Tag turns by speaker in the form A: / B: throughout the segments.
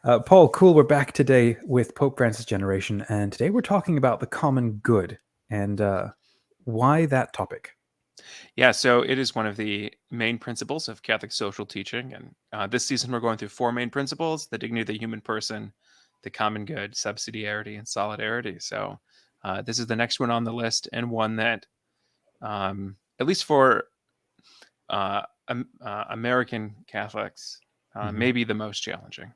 A: Paul, cool. We're back today with Pope Francis' generation, and today we're talking about the common good and why that topic.
B: Yeah, so it is one of the main principles of Catholic social teaching. And this season, we're going through four main principles: the dignity of the human person, the common good, subsidiarity, and solidarity. So this is the next one on the list, and one that, at least for American Catholics, may be the most challenging.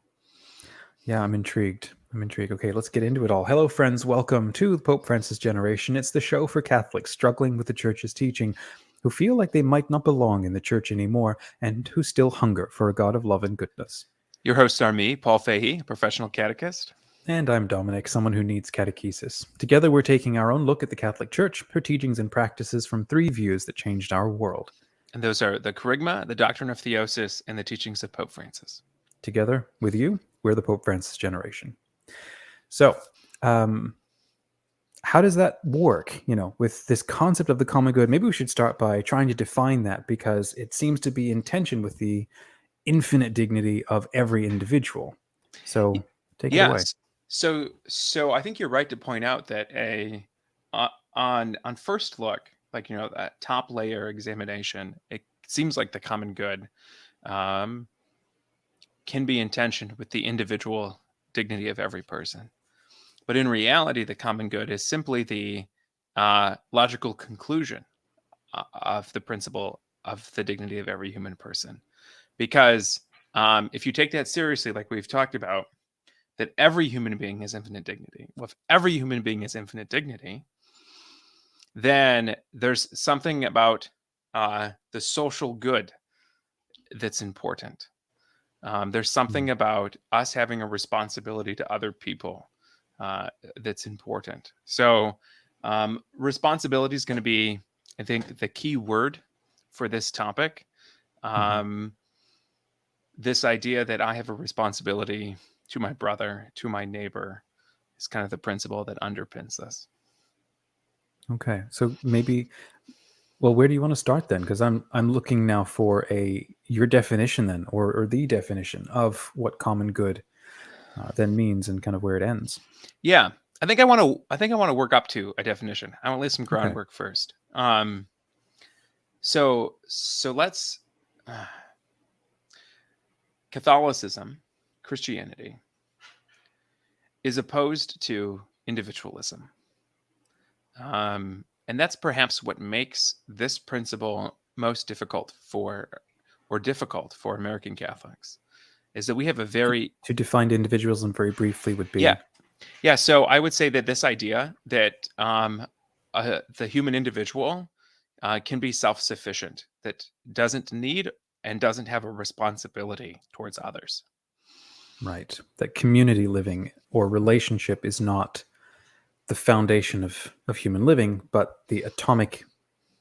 A: Yeah, I'm intrigued. Okay, let's get into it all. Hello, friends. Welcome to the Pope Francis generation. It's the show for Catholics struggling with the Church's teaching, who feel like they might not belong in the Church anymore, and who still hunger for a God of love and goodness.
B: Your hosts are me, Paul Fahey, a professional catechist.
A: And I'm Dominic, someone who needs catechesis. Together, we're taking our own look at the Catholic Church, her teachings and practices from three views that changed our world.
B: And those are the Kerygma, the Doctrine of Theosis, and the teachings of Pope Francis.
A: Together with you, we're the Pope Francis generation. So, how does that work, with this concept of the common good? Maybe we should start by trying to define that, because it seems to be in tension with the infinite dignity of every individual. So, take it away.
B: Yes. So I think you're right to point out that on first look, like that top layer examination, it seems like the common good can be in tension with the individual dignity of every person. But in reality, the common good is simply the logical conclusion of the principle of the dignity of every human person. Because if you take that seriously, like we've talked about, that every human being has infinite dignity. Well, if every human being has infinite dignity, then there's something about the social good that's important. There's something about us having a responsibility to other people that's important. So responsibility is going to be, I think, the key word for this topic. This idea that I have a responsibility to my brother, to my neighbor, is kind of the principle that underpins this.
A: Okay, so maybe, well, where do you want to start then? Because I'm looking now for your definition then, or the definition of what common good then means, and kind of where it ends.
B: Yeah, I think I want to work up to a definition. I want to lay some groundwork first. So let's Catholicism, Christianity, is opposed to individualism. And that's perhaps what makes this principle most difficult for American Catholics, is that we have a very...
A: To define individualism very briefly would be...
B: Yeah. So I would say that this idea that the human individual can be self-sufficient, that doesn't need and doesn't have a responsibility towards others.
A: Right. That community living or relationship is not the foundation of human living, but the atomic,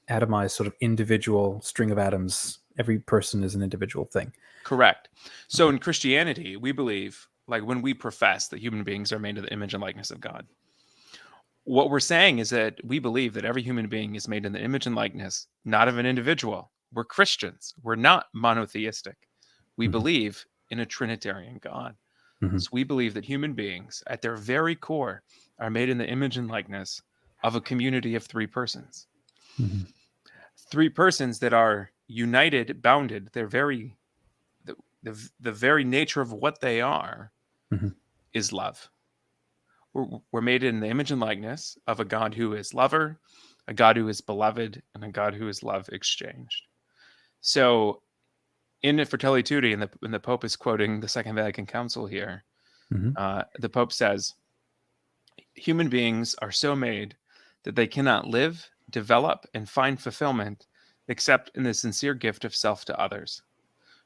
A: atomized sort of individual string of atoms. Every person is an individual thing.
B: Correct. So in Christianity, we believe, like when we profess that human beings are made in the image and likeness of God, what we're saying is that we believe that every human being is made in the image and likeness, not of an individual. We're Christians. We're not monotheistic. We believe in a Trinitarian God. So we believe that human beings, at their very core, are made in the image and likeness of a community of three persons. Three persons that are united, bounded. They're very... the very nature of what they are is love. We're made in the image and likeness of a God who is lover, a God who is beloved, and a God who is love exchanged. So in Fratelli Tutti, and the Pope is quoting the Second Vatican Council here, the Pope says, human beings are so made that they cannot live, develop, and find fulfillment except in the sincere gift of self to others.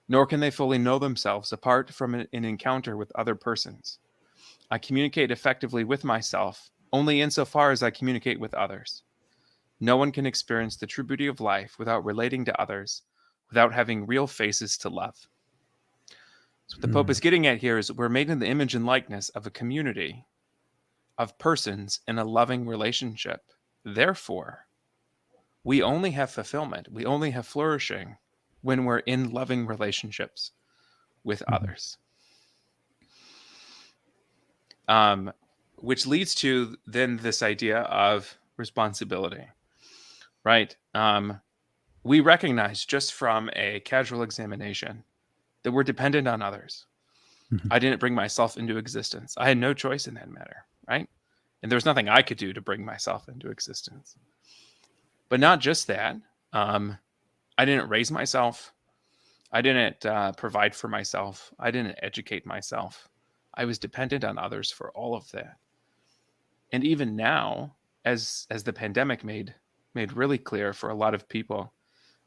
B: Nor can they fully know themselves apart from an encounter with other persons. I communicate effectively with myself only insofar as I communicate with others. No one can experience the true beauty of life without relating to others, without having real faces to love. So what the Pope is getting at here is we're made in the image and likeness of a community of persons in a loving relationship. Therefore, we only have fulfillment, we only have flourishing when we're in loving relationships with others. which leads to then this idea of responsibility, right? We recognize just from a casual examination that we're dependent on others.
A: Mhm.
B: I didn't bring myself into existence. I had no choice in that matter, right? And there was nothing I could do to bring myself into existence. But not just that. I didn't raise myself. I didn't provide for myself. I didn't educate myself. I was dependent on others for all of that. And even now, as the pandemic made really clear for a lot of people,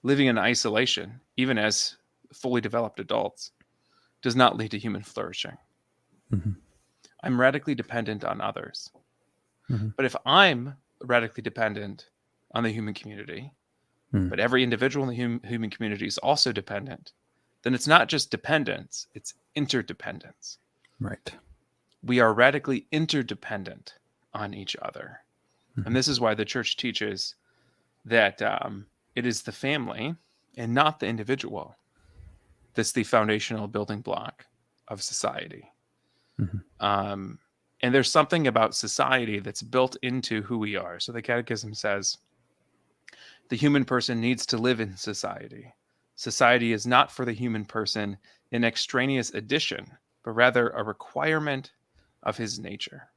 B: living in isolation, even as fully developed adults, does not lead to human flourishing.
A: Mhm.
B: I'm radically dependent on others.
A: Mhm.
B: But if I'm radically dependent on the human community,
A: Mhm.
B: but every individual in the human community is also dependent, then it's not just dependence, it's interdependence.
A: Right.
B: We are radically interdependent on each other.
A: Mhm.
B: And this is why the church teaches that it is the family and not the individual that's the foundational building block of society.
A: Mhm.
B: And there's something about society that's built into who we are. So the Catechism says the human person needs to live in society. Society is not for the human person an extraneous addition, but rather a requirement of his nature.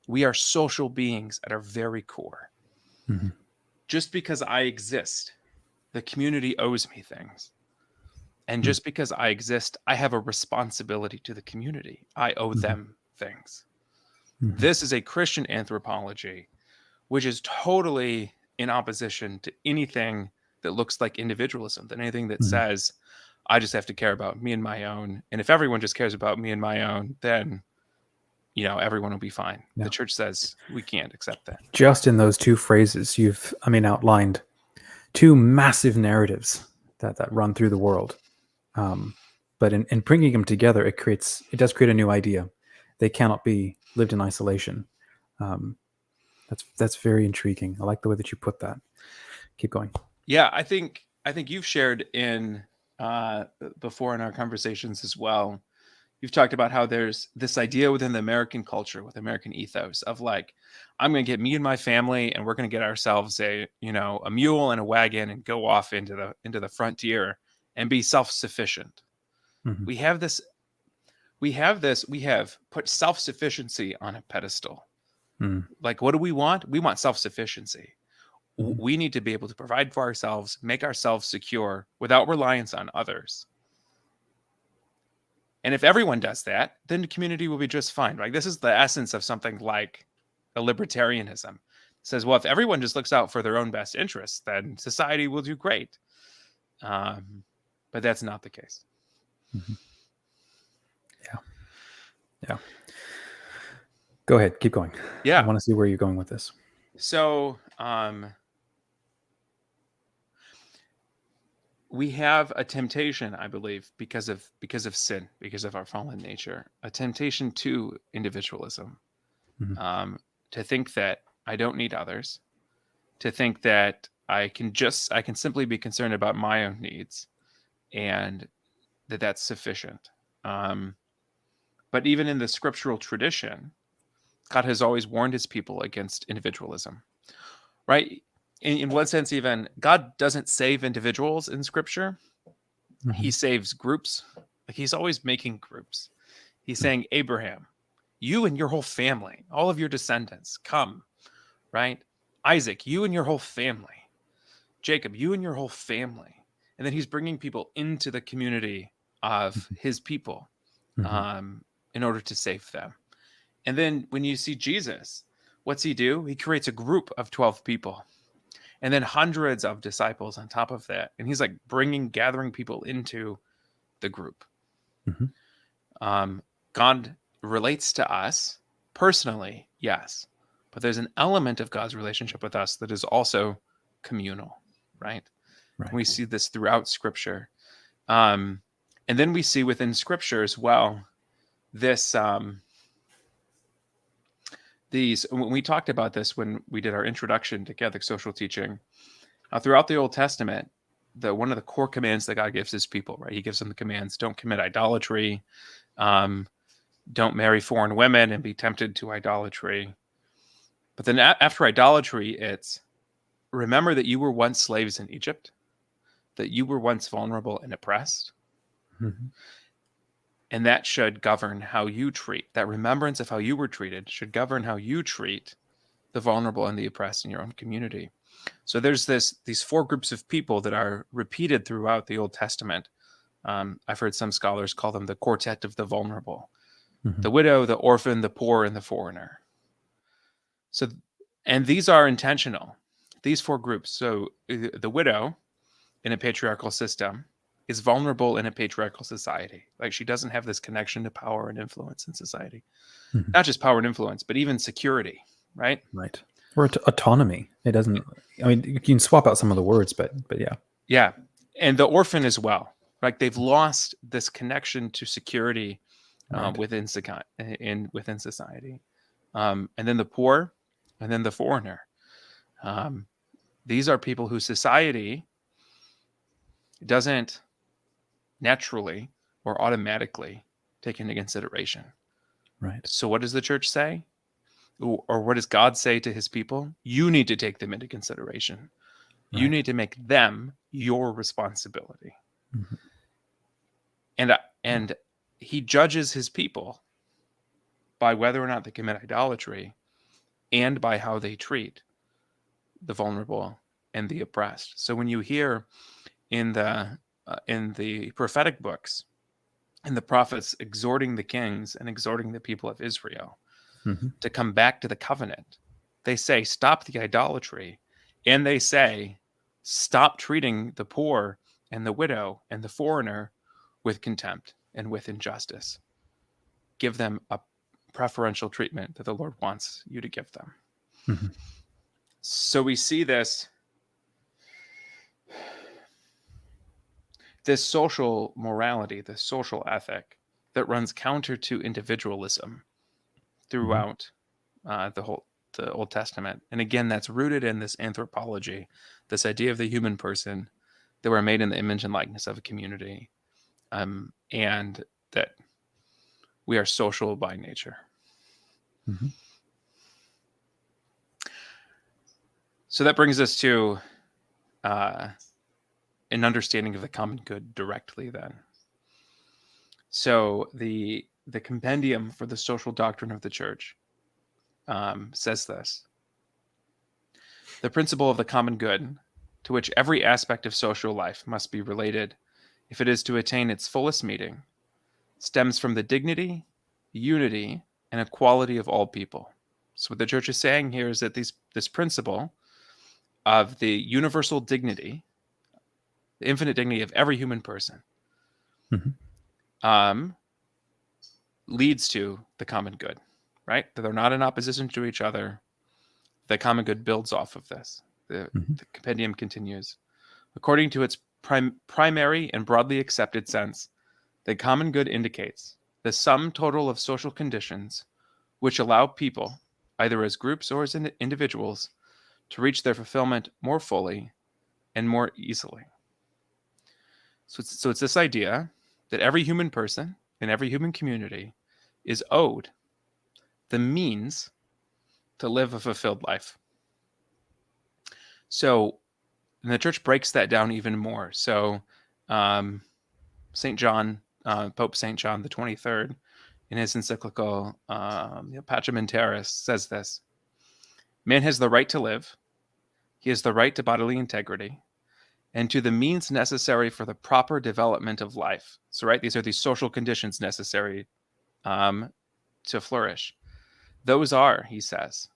B: We are social beings at our very core.
A: Mhm.
B: Just because I exist, the community owes me things. And
A: Mhm.
B: just because I exist, I have a responsibility to the community. I owe
A: Mhm.
B: them things.
A: Mhm.
B: This is a Christian anthropology, which is totally in opposition to anything that looks like individualism, than anything that
A: Mhm.
B: says, I just have to care about me and my own. And if everyone just cares about me and my own, then, everyone will be fine.
A: Yeah.
B: The church says we can't accept that.
A: Just in those two phrases, you've, outlined two massive narratives that run through the world. But in bringing them together, it does create a new idea. They cannot be lived in isolation. Um, that's very intriguing. I like the way that you put that. Keep going.
B: Yeah, I think you've shared in before in our conversations as well. You've talked about how there's this idea within the American culture, with American ethos, of like, I'm going to get me and my family, and we're going to get ourselves a mule and a wagon, and go off into the frontier and be self-sufficient.
A: Mhm.
B: We have this. We have put self-sufficiency on a pedestal.
A: Mhm.
B: Like, what do we want? We want self-sufficiency.
A: Mhm.
B: We need to be able to provide for ourselves, make ourselves secure without reliance on others. And if everyone does that, then the community will be just fine. Right? This is the essence of something like a libertarianism. It says, well, if everyone just looks out for their own best interests, then society will do great. But that's not the case.
A: Mhm. Yeah. Yeah. Go ahead. Keep going. I
B: Yeah.
A: want to see where you're going with this.
B: So we have a temptation, I believe, because of sin, because of our fallen nature, a temptation to individualism,
A: Mhm.
B: to think that I don't need others, to think that I can simply be concerned about my own needs, and that's sufficient. But even in the scriptural tradition, God has always warned his people against individualism, right? In one sense, even God doesn't save individuals in scripture. He
A: Mhm.
B: saves groups. Like, he's always making groups. He's
A: Mhm.
B: saying, Abraham, you and your whole family, all of your descendants, come, right? Isaac, you and your whole family. Jacob, you and your whole family. And then he's bringing people into the community of his people,
A: Mhm.
B: um, in order to save them. And then when you see Jesus, what's he do? He creates a group of 12 people, and then hundreds of disciples on top of that. And he's like gathering people into the group.
A: Mhm.
B: God relates to us personally, yes, but there's an element of God's relationship with us that is also communal, right? And we
A: Right.
B: see this throughout Scripture. And then we see within Scripture as well this when we talked about this when we did our introduction to Catholic social teaching, throughout the Old Testament, one of the core commands that God gives his people, right? He gives them the commands: don't commit idolatry, um, don't marry foreign women and be tempted to idolatry. But then after idolatry, it's remember that you were once slaves in Egypt, that you were once vulnerable and oppressed.
A: Mm-hmm.
B: And that should govern how you treat, that remembrance of how you were treated should govern how you treat the vulnerable and the oppressed in your own community. So there's these four groups of people that are repeated throughout the Old Testament. I've heard some scholars call them the quartet of the vulnerable:
A: Mm-hmm.
B: the widow, the orphan, the poor, and the foreigner. So, and these are intentional, these four groups. So the widow in a patriarchal system is vulnerable in a patriarchal society. Like, she doesn't have this connection to power and influence in society.
A: Mm-hmm.
B: Not just power and influence, but even security, right?
A: Right. Or autonomy. It doesn't. I mean, you can swap out some of the words, but yeah.
B: Yeah. And the orphan as well. Like, they've lost this connection to security
A: Right.
B: within society. And then the poor, and then the foreigner. These are people whose society doesn't naturally or automatically take into consideration.
A: Right.
B: So what does the church say? Or what does God say to his people? You need to take them into consideration. You
A: Right.
B: need to make them your responsibility.
A: Mm-hmm.
B: And he judges his people by whether or not they commit idolatry and by how they treat the vulnerable and the oppressed. So when you hear in the prophetic books and the prophets exhorting the kings and exhorting the people of Israel
A: Mm-hmm.
B: to come back to the covenant, they say, stop the idolatry. And they say, stop treating the poor and the widow and the foreigner with contempt and with injustice. Give them a preferential treatment that the Lord wants you to give them.
A: Mm-hmm.
B: So we see this social morality, this social ethic that runs counter to individualism throughout the Old Testament. And again, that's rooted in this anthropology, this idea of the human person, that we're made in the image and likeness of a community, and that we are social by nature.
A: Mm-hmm.
B: So that brings us to an understanding of the common good directly then. So the compendium for the social doctrine of the church says this: the principle of the common good, to which every aspect of social life must be related if it is to attain its fullest meaning, stems from the dignity, unity, and equality of all people. So what the church is saying here is that this principle of the universal dignity, the infinite dignity of every human person,
A: Mm-hmm.
B: Leads to the common good, right? That they're not in opposition to each other. The common good builds off of this. The compendium continues. According to its primary and broadly accepted sense, the common good indicates the sum total of social conditions which allow people, either as groups or as individuals, to reach their fulfillment more fully and more easily. So it's this idea that every human person in every human community is owed the means to live a fulfilled life. So the church breaks that down even more. So St. John, Pope St. John the 23rd, in his encyclical Pacem in Terris, says this: man has the right to live, he has the right to bodily integrity, and to the means necessary for the proper development of life. So, right, these are these social conditions necessary to flourish. Those are, he says,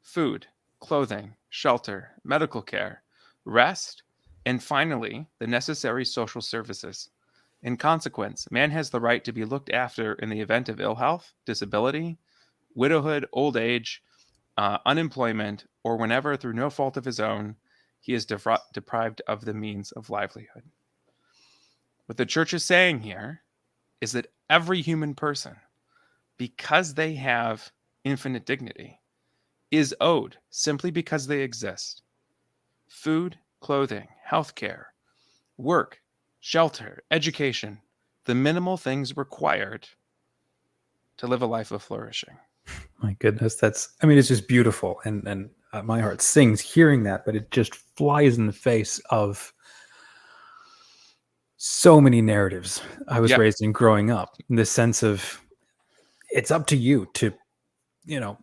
B: food, clothing, shelter, medical care, rest, and finally, the necessary social services. In consequence, man has the right to be looked after in the event of ill health, disability, widowhood, old age, unemployment, or whenever, through no fault of his own, he is deprived of the means of livelihood. What the church is saying here is that every human person, because they have infinite dignity, is owed, simply because they exist, food, clothing, healthcare, work, shelter, education, the minimal things required to live a life of flourishing.
A: My goodness, it's just beautiful, and my heart sings hearing that, but it just flies in the face of so many narratives I was
B: Yep.
A: raised in growing up. In the sense of it's up to you to, you know,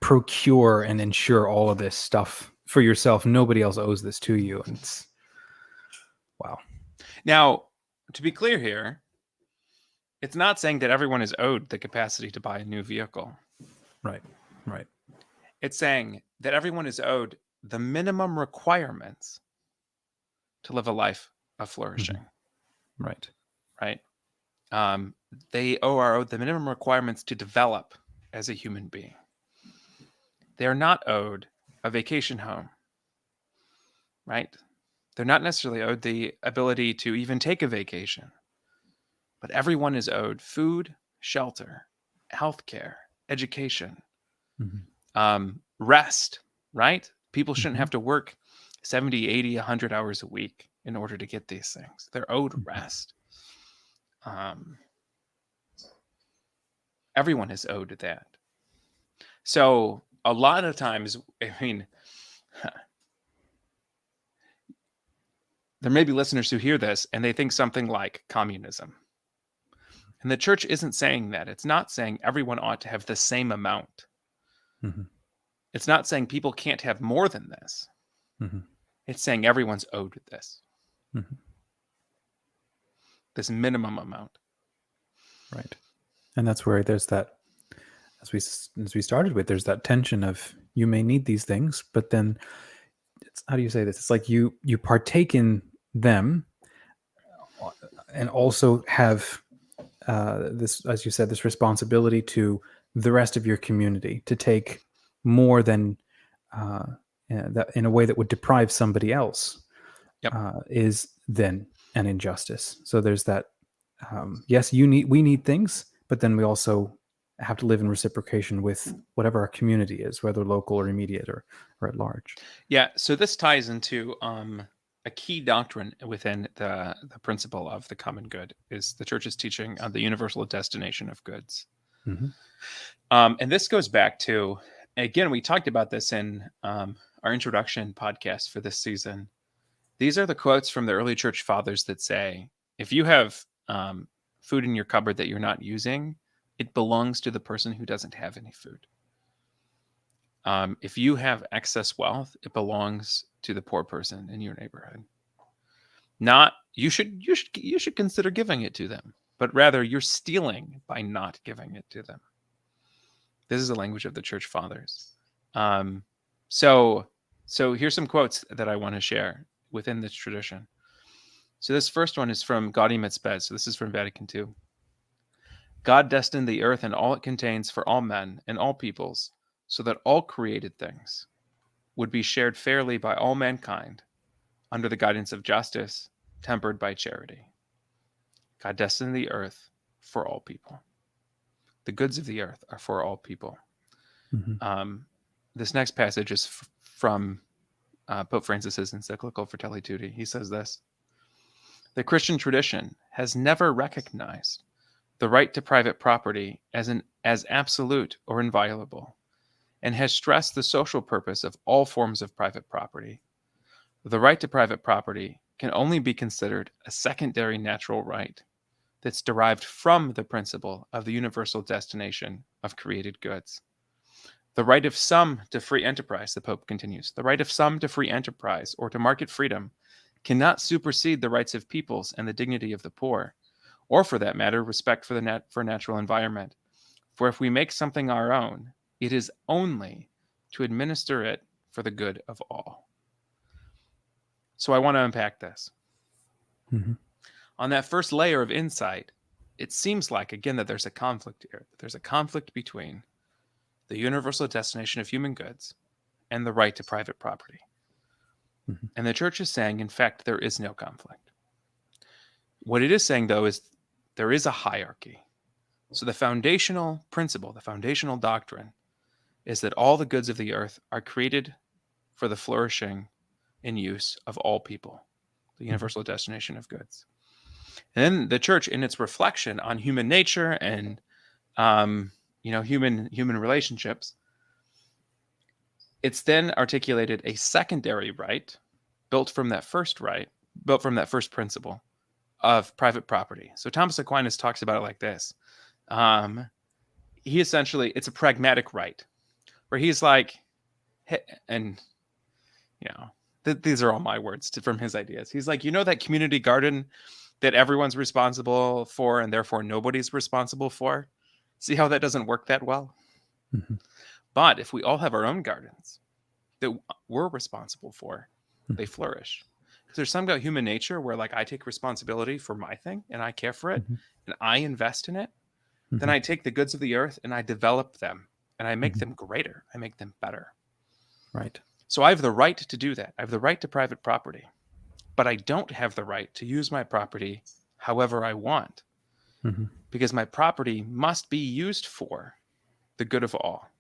A: procure and ensure all of this stuff for yourself. Nobody else owes this to you, and it's wow.
B: Now, to be clear here, it's not saying that everyone is owed the capacity to buy a new vehicle.
A: Right.
B: It's saying that everyone is owed the minimum requirements to live a life of flourishing.
A: Right.
B: Right? They are owed the minimum requirements to develop as a human being. They are not owed a vacation home. Right? They're not necessarily owed the ability to even take a vacation. But everyone is owed food, shelter, healthcare, education, rest, right? People shouldn't have to work 70, 80, 100 hours a week in order to get these things. They're owed rest. Everyone is owed that. So a lot of times, I mean, there may be listeners who hear this and they think something like communism. And the church isn't saying that. It's not saying everyone ought to have the same amount. It's not saying people can't have more than this. It's saying everyone's owed this. This minimum amount.
A: Right. And that's where there's that, as we started with, there's that tension of you may need these things, but then how do you say this? It's like you partake in them and also have this, as you said, this responsibility to the rest of your community to take more than that in a way that would deprive somebody else.
B: Yep.
A: Is then an injustice. So there's that. Yes, we need things, but then we also have to live in reciprocation with whatever our community is, whether local or immediate or at large.
B: Yeah. So this ties into a key doctrine within the principle of the common good is the church's teaching on the universal destination of goods. And this goes back to, again, we talked about this in our introduction podcast for this season. These are the quotes from the early church fathers that say, if you have food in your cupboard that you're not using, it belongs to the person who doesn't have any food. If you have excess wealth, it belongs to the poor person in your neighborhood. Not you should consider giving it to them, but rather you're stealing by not giving it to them. This is the language of the church fathers. So here's some quotes that I want to share within this tradition. So this first one is from Gaudium et Spes. So this is from Vatican II. God destined the earth and all it contains for all men and all peoples, so that all created things would be shared fairly by all mankind under the guidance of justice, tempered by charity. God destined the earth for all people. The goods of the earth are for all people. This next passage is from Pope Francis's encyclical Fratelli Tutti. He says this: the Christian tradition has never recognized the right to private property as absolute or inviolable, and has stressed the social purpose of all forms of private property. The right to private property can only be considered a secondary natural right that's derived from the principle of the universal destination of created goods. The right of some to free enterprise, the Pope continues, the right of some to free enterprise or to market freedom cannot supersede the rights of peoples and the dignity of the poor, or for that matter, respect for natural environment. For if we make something our own, it is only to administer it for the good of all. So I want to unpack this. On that first layer of insight, it seems like, again, that there's a conflict here. There's a conflict between the universal destination of human goods and the right to private property. And the church is saying, in fact, there is no conflict. What it is saying, though, is there is a hierarchy. So the foundational principle, the foundational doctrine, is that all the goods of the earth are created for the flourishing and use of all people, the universal destination of goods. And then the church, in its reflection on human nature and human relationships, it's then articulated a secondary right built from that first principle of private property. So Thomas Aquinas talks about it like this. He essentially, it's a pragmatic right where he's like, and these are all my words from his ideas. He's like, that community garden that everyone's responsible for and therefore nobody's responsible for? See how that doesn't work that well?
A: Mm-hmm.
B: But if we all have our own gardens that we're responsible for, they flourish. Because there's something about human nature where, like, I take responsibility for my thing and I care for it and I invest in it. Then I take the goods of the earth and I develop them and I make them greater. I make them better.
A: Right.
B: So I have the right to do that. I have the right to private property, but I don't have the right to use my property however I want, because my property must be used for the good of all.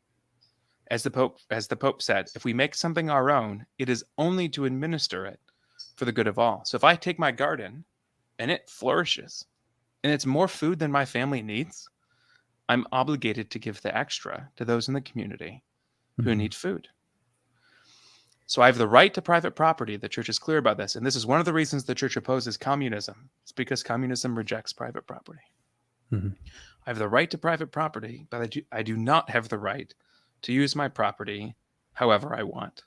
B: As the Pope said, if we make something our own, it is only to administer it for the good of all. So if I take my garden and it flourishes and it's more food than my family needs, I'm obligated to give the extra to those in the community who need food. So I have the right to private property. The church is clear about this. And this is one of the reasons the church opposes communism. It's because communism rejects private property. I have the right to private property, but I do not have the right to use my property however I want.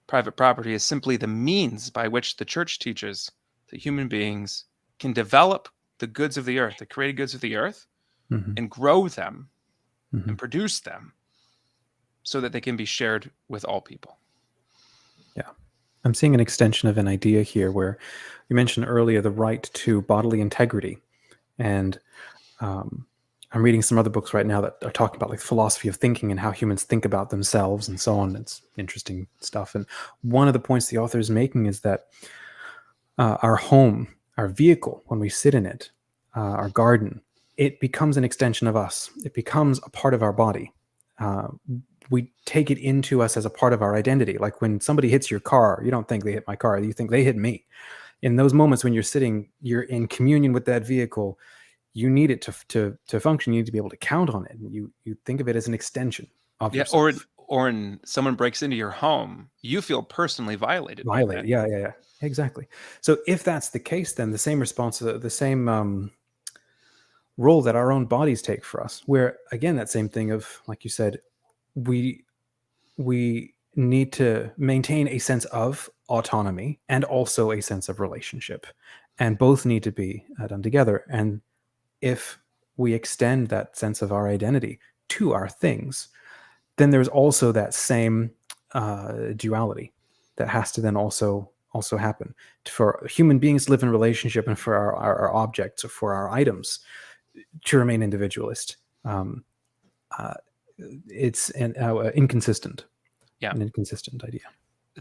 B: Private property is simply the means by which the church teaches that human beings can develop the goods of the earth, the created goods of the earth, and grow them and produce them so that they can be shared with all people.
A: Yeah. I'm seeing an extension of an idea here where you mentioned earlier the right to bodily integrity. And I'm reading some other books right now that are talking about like philosophy of thinking and how humans think about themselves and so on. It's interesting stuff. And one of the points the author is making is that our home, our vehicle, when we sit in it, our garden, it becomes an extension of us. It becomes a part of our body. We take it into us as a part of our identity. Like when somebody hits your car, you don't think they hit my car, you think they hit me. In those moments when you're sitting, you're in communion with that vehicle. You need it to function. You need to be able to count on it. And you think of it as an extension of yourself.
B: Or when someone breaks into your home, you feel personally violated.
A: Violated. Yeah. Exactly. So if that's the case, then the same response, the same role that our own bodies take for us, where again, that same thing of, like you said, we need to maintain a sense of autonomy and also a sense of relationship, and both need to be done together. And if we extend that sense of our identity to our things, then there's also that same duality that has to then also happen. For human beings to live in relationship and for our objects or for our items to remain individualist, it's an inconsistent idea.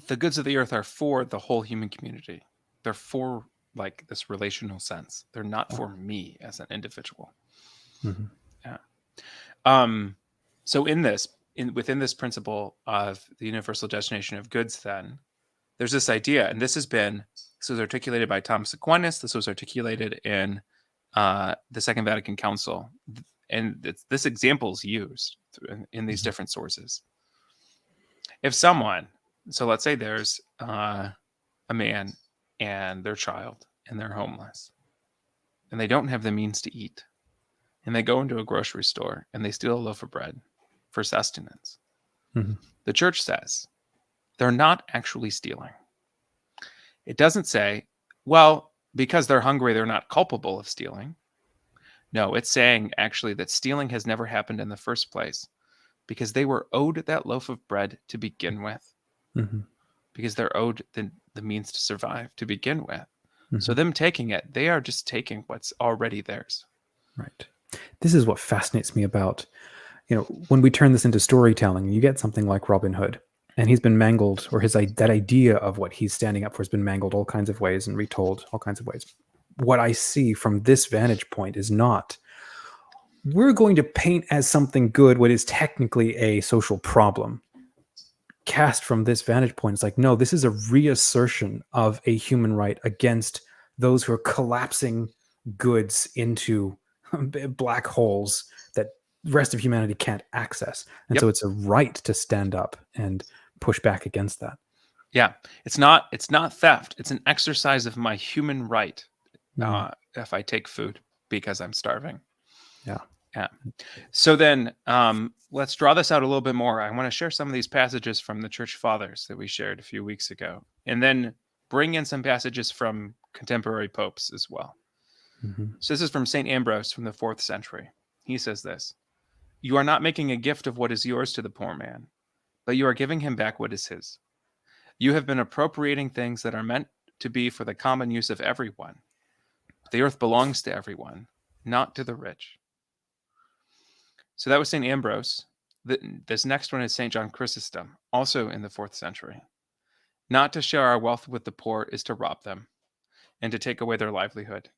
B: The goods of the earth are for the whole human community. They're for like this relational sense. They're not for me as an individual. So within this principle of the universal destination of goods, then there's this idea, and this was articulated by Thomas Aquinas. This was articulated in the Second Vatican Council, and this example is used in these different sources. If someone, so let's say there's a man and their child, and they're homeless, and they don't have the means to eat, and they go into a grocery store and they steal a loaf of bread for sustenance. The church says they're not actually stealing. It doesn't say, well, because they're hungry, they're not culpable of stealing. No, it's saying actually that stealing has never happened in the first place because they were owed that loaf of bread to begin with, because they're owed the means to survive to begin with. So them taking it, they are just taking what's already theirs.
A: Right. This is what fascinates me about, when we turn this into storytelling, you get something like Robin Hood, and he's been mangled, or that idea of what he's standing up for has been mangled all kinds of ways and retold all kinds of ways. What I see from this vantage point is not, we're going to paint as something good what is technically a social problem. Cast from this vantage point, it's like, no, this is a reassertion of a human right against those who are collapsing goods into black holes that the rest of humanity can't access. And
B: Yep.
A: so it's a right to stand up and push back against that.
B: Yeah. It's not theft. It's an exercise of my human right. If I take food because I'm starving.
A: Yeah.
B: Yeah. So then let's draw this out a little bit more. I want to share some of these passages from the church fathers that we shared a few weeks ago, and then bring in some passages from contemporary popes as well.
A: Mm-hmm.
B: So this is from St. Ambrose from the 4th century. He says this: "You are not making a gift of what is yours to the poor man, but you are giving him back what is his. You have been appropriating things that are meant to be for the common use of everyone. The earth belongs to everyone, not to the rich." So that was St. Ambrose. This next one is St. John Chrysostom, also in the 4th century. "Not to share our wealth with the poor is to rob them, and to take away their livelihood.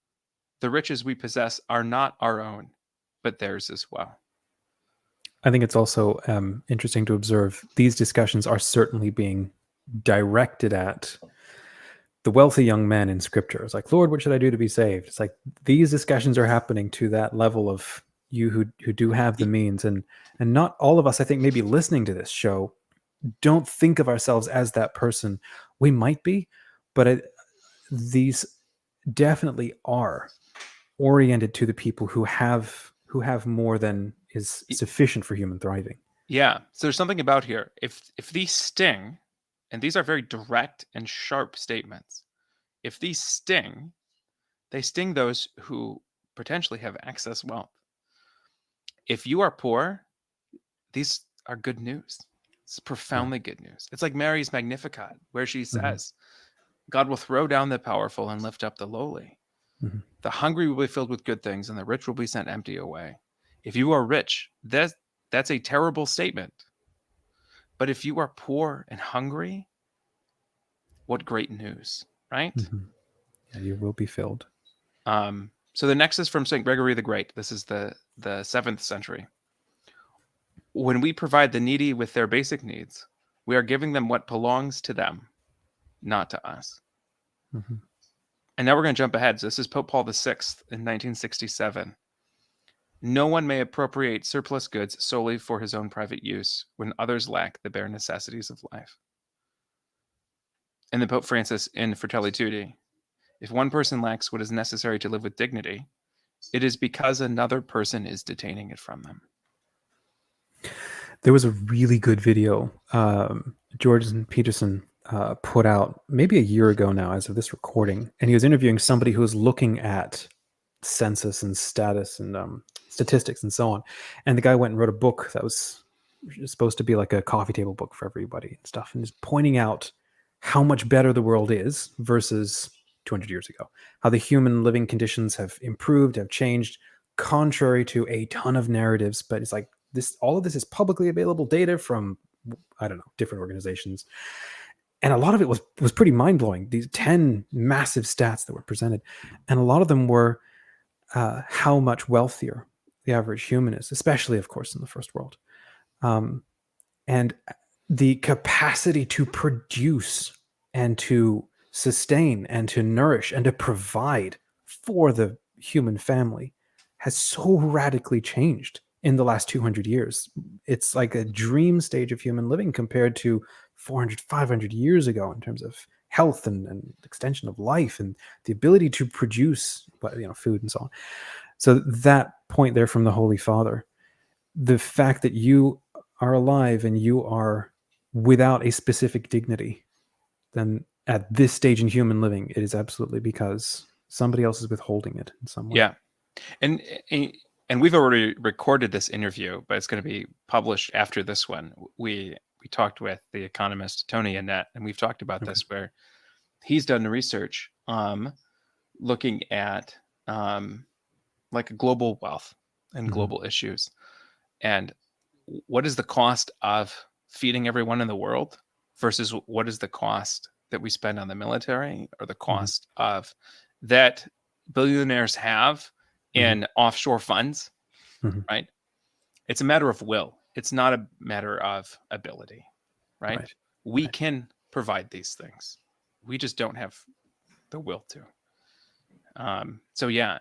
B: The riches we possess are not our own, but theirs as well."
A: I think it's also interesting to observe these discussions are certainly being directed at the wealthy young men in scripture. It's like, Lord, what should I do to be saved? It's like these discussions are happening to that level of you who do have the means. And not all of us, I think, maybe listening to this show, don't think of ourselves as that person. We might be, but these definitely are oriented to the people who have more than is sufficient for human thriving.
B: Yeah. So there's something about here. If these sting, and these are very direct and sharp statements, if these sting, they sting those who potentially have excess wealth. If you are poor, these are good news. It's profoundly good news. It's like Mary's Magnificat, where she says, God will throw down the powerful and lift up the lowly.
A: Mm-hmm.
B: The hungry will be filled with good things, and the rich will be sent empty away. If you are rich, that's a terrible statement. But if you are poor and hungry, what great news, right?
A: Mm-hmm. Yeah, you will be filled.
B: So the next is from St. Gregory the Great. This is the 7th century. "When we provide the needy with their basic needs, we are giving them what belongs to them, not to us."
A: Mm-hmm.
B: And now we're going to jump ahead. So this is Pope Paul VI in 1967. "No one may appropriate surplus goods solely for his own private use when others lack the bare necessities of life." And then Pope Francis in Fratelli Tutti: "If one person lacks what is necessary to live with dignity, it is because another person is detaining it from them."
A: There was a really good video Jordan Peterson put out maybe a year ago now, as of this recording, and he was interviewing somebody who was looking at census and status and statistics and so on. And the guy went and wrote a book that was supposed to be like a coffee table book for everybody and stuff, and just pointing out how much better the world is versus 200 years ago, how the human living conditions have improved, have changed, contrary to a ton of narratives. But it's like this, all of this is publicly available data from, I don't know, different organizations. And a lot of it was pretty mind-blowing. These 10 massive stats that were presented. And a lot of them were how much wealthier the average human is, especially, of course, in the first world. And the capacity to produce and to sustain and to nourish and to provide for the human family has so radically changed in the last 200 years. It's like a dream stage of human living compared to 400, 500 years ago in terms of health and extension of life and the ability to produce, food and so on. So that point there from the Holy Father, the fact that you are alive and you are without a specific dignity, then at this stage in human living, it is absolutely because somebody else is withholding it in some way.
B: Yeah. And we've already recorded this interview, but it's going to be published after this one. We talked with the economist Tony Annette, and we've talked about this, where he's done research looking at like global wealth and global issues, and what is the cost of feeding everyone in the world versus what is the cost that we spend on the military, or the cost of that billionaires have in offshore funds, right? It's a matter of will. It's not a matter of ability, right? We can provide these things. We just don't have the will to. So yeah,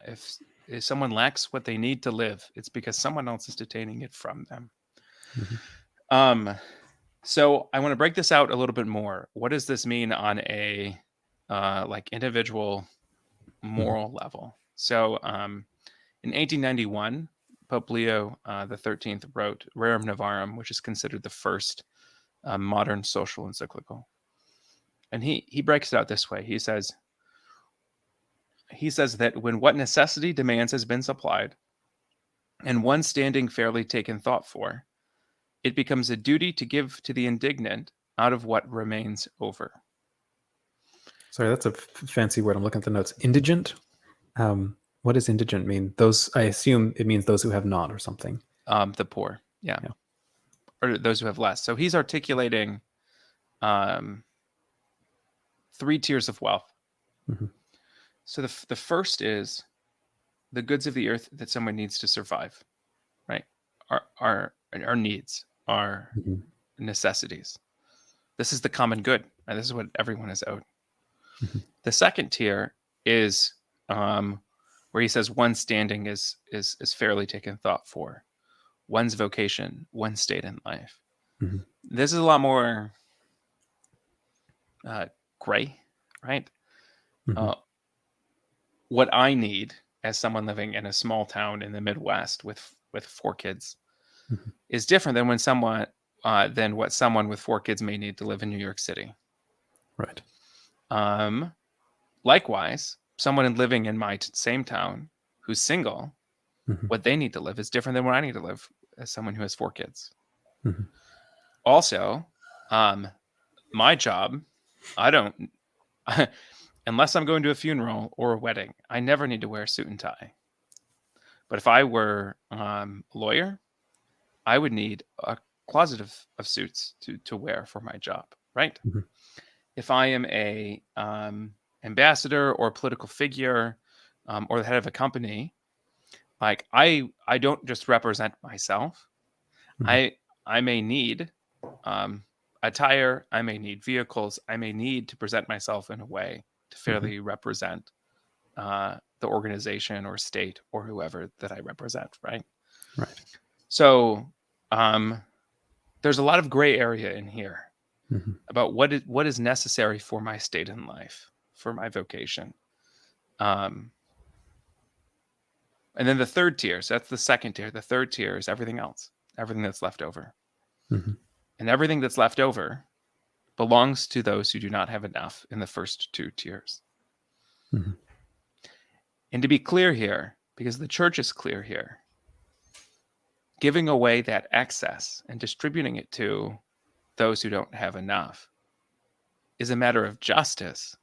B: if someone lacks what they need to live, it's because someone else is detaining it from them. So I want to break this out a little bit more. What does this mean on a like individual moral level? So in 1891, Pope Leo the 13th wrote Rerum Novarum, which is considered the first modern social encyclical. And he breaks it out this way. He says that when what necessity demands has been supplied, and one standing fairly taken thought for, it becomes a duty to give to the indignant out of what remains over.
A: Sorry, that's a fancy word. I'm looking at the notes. Indigent? What does indigent mean? Those, I assume it means those who have not or something.
B: The poor, yeah. Or those who have less. So he's articulating 3 tiers of wealth. So the first is the goods of the earth that someone needs to survive, right? Our needs, our necessities. This is the common good, and this is what everyone is owed. The second tier is where he says one's standing is fairly taken thought for, one's vocation, one's state in life. This is a lot more gray, right? What I need as someone living in a small town in the Midwest with 4 kids is different than than what someone with 4 kids may need to live in New York City.
A: Right.
B: Likewise, someone living in my same town who's single, what they need to live is different than what I need to live as someone who has 4 kids. Also, my job, I don't, unless I'm going to a funeral or a wedding, I never need to wear a suit and tie. But if I were a lawyer, I would need a closet of suits to wear for my job, right? If I am a ambassador or political figure or the head of a company, like I don't just represent myself. I may need attire, I may need vehicles, I may need to present myself in a way to fairly represent the organization or state or whoever that I represent, right?
A: Right.
B: So there's a lot of gray area in here about what is necessary for my state in life, for my vocation. And then the third tier, so that's the second tier. The third tier is everything else, everything that's left over. And everything that's left over belongs to those who do not have enough in the first 2 tiers. And to be clear here, because the church is clear here, giving away that excess and distributing it to those who don't have enough is a matter of justice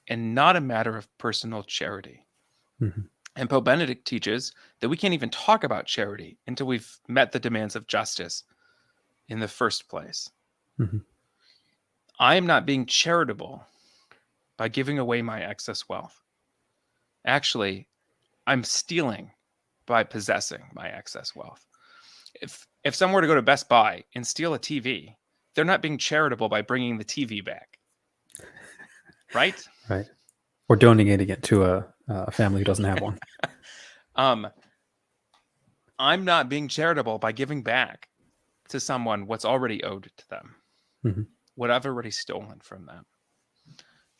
B: and not a matter of personal charity. And Pope Benedict teaches that we can't even talk about charity until we've met the demands of justice in the first place. I am not being charitable by giving away my excess wealth. Actually, I'm stealing by possessing my excess wealth. If someone were to go to Best Buy and steal a TV, they're not being charitable by bringing the TV back. Right?
A: Right. Or donating it to a family who doesn't have one.
B: I'm not being charitable by giving back to someone what's already owed to them, what I've already stolen from them.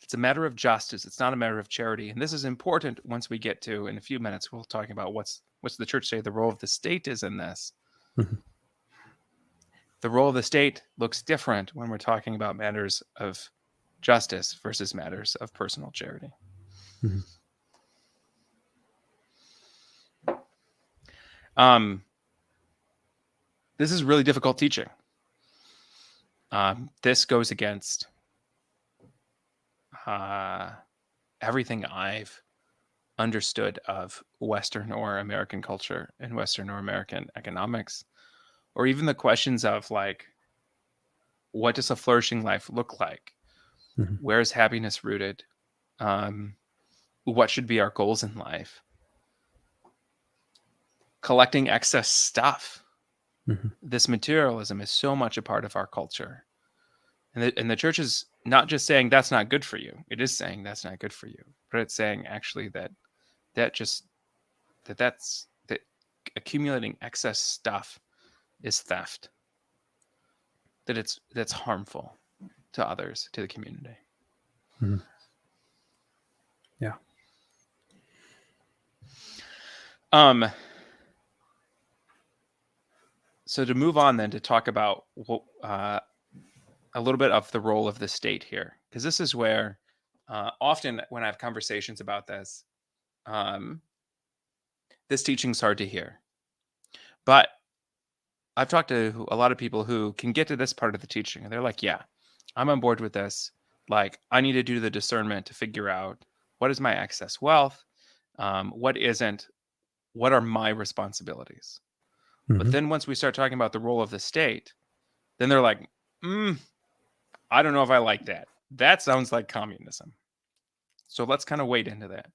B: It's a matter of justice. It's not a matter of charity. And this is important once we get to, in a few minutes, we'll talk about what's the church say the role of the state is in this. The role of the state looks different when we're talking about matters of justice versus matters of personal charity. This is really difficult teaching. This goes against everything I've understood of Western or American culture and Western or American economics, or even the questions of like, what does a flourishing life look like? Where is happiness rooted? What should be our goals in life? Collecting excess stuff. This materialism is so much a part of our culture. And the church is not just saying that's not good for you. It is saying that's not good for you. But it's saying actually that just that accumulating excess stuff is theft, that's harmful to others, to the community.
A: Mhm. Yeah.
B: So to move on then to talk about a little bit of the role of the state here, because this is where often when I have conversations about this, this teaching's hard to hear. But I've talked to a lot of people who can get to this part of the teaching, and they're like, yeah, I'm on board with this. Like, I need to do the discernment to figure out what is my excess wealth, what isn't, what are my responsibilities. But
A: Mhm.
B: then once we start talking about the role of the state, then they're like, I don't know if I like that. That sounds like communism. So let's kind of wade into that.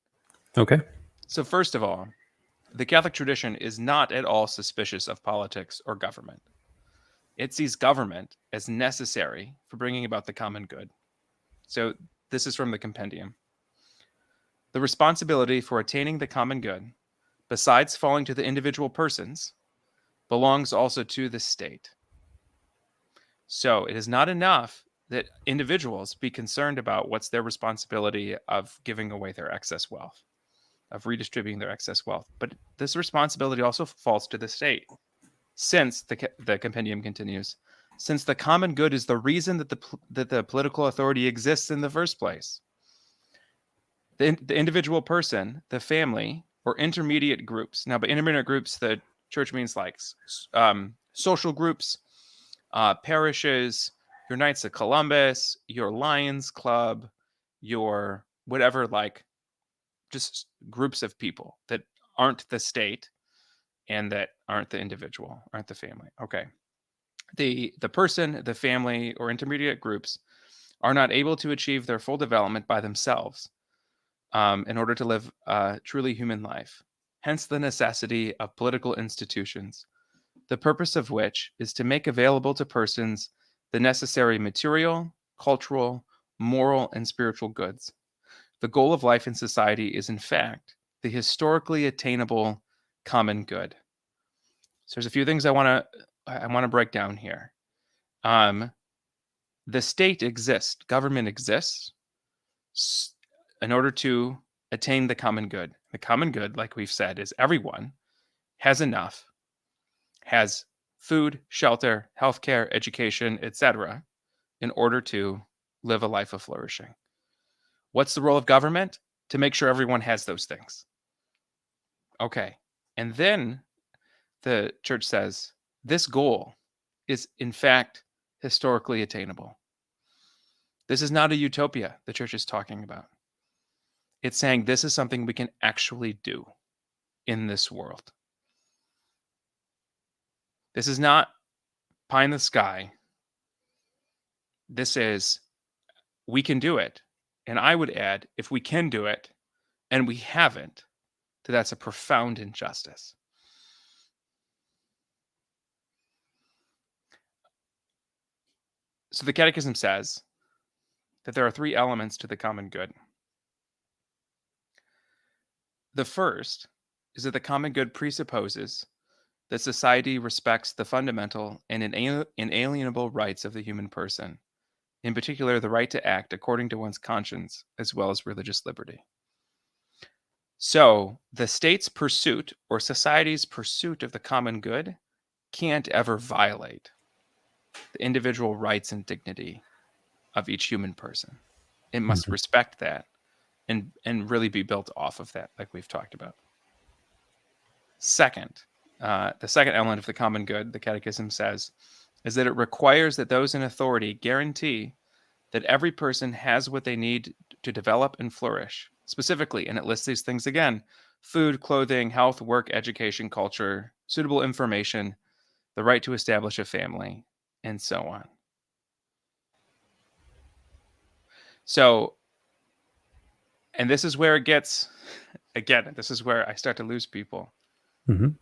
A: Okay.
B: So, first of all, the Catholic tradition is not at all suspicious of politics or government. It sees government as necessary for bringing about the common good. So, this is from the compendium. The responsibility for attaining the common good, besides falling to the individual persons, belongs also to the state. So, it is not enough that individuals be concerned about what's their responsibility of giving away their excess wealth, of redistributing their excess wealth, but this responsibility also falls to the state. Since the compendium continues, since the common good is the reason that the political authority exists in the first place. The individual person, the family, or intermediate groups. Now, by intermediate groups, the church means like social groups, parishes, your Knights of Columbus, your Lions Club, your whatever, like just groups of people that aren't the state and that aren't the individual, aren't the family. Okay. The person, the family, or intermediate groups are not able to achieve their full development by themselves in order to live a truly human life. Hence the necessity of political institutions, the purpose of which is to make available to persons the necessary material, cultural, moral, and spiritual goods. The goal of life in society is, in fact, the historically attainable common good. So there's a few things I want to break down here. The state exists, government exists in order to attain the common good. The common good, like we've said, is everyone has enough, has food, shelter, healthcare, education, etc., in order to live a life of flourishing. What's the role of government? To make sure everyone has those things. Okay. And then the church says this goal is, in fact, historically attainable. This is not a utopia the church is talking about. It's saying this is something we can actually do in this world. This is not pie in the sky. This is, we can do it. And I would add, if we can do it and we haven't, that's a profound injustice. So the Catechism says that there are three elements to the common good. The first is that the common good presupposes that society respects the fundamental and inalienable rights of the human person, in particular the right to act according to one's conscience, as well as religious liberty. So the state's pursuit or society's pursuit of the common good can't ever violate the individual rights and dignity of each human person. It must
A: Mhm.
B: respect that and really be built off of that, like we've talked about. Second, the second element of the common good, the Catechism says, is that it requires that those in authority guarantee that every person has what they need to develop and flourish. Specifically, and it lists these things again: food, clothing, health, work, education, culture, suitable information, the right to establish a family, and so on. So, and this is where it gets, again, this is where I start to lose people.
A: Mhm.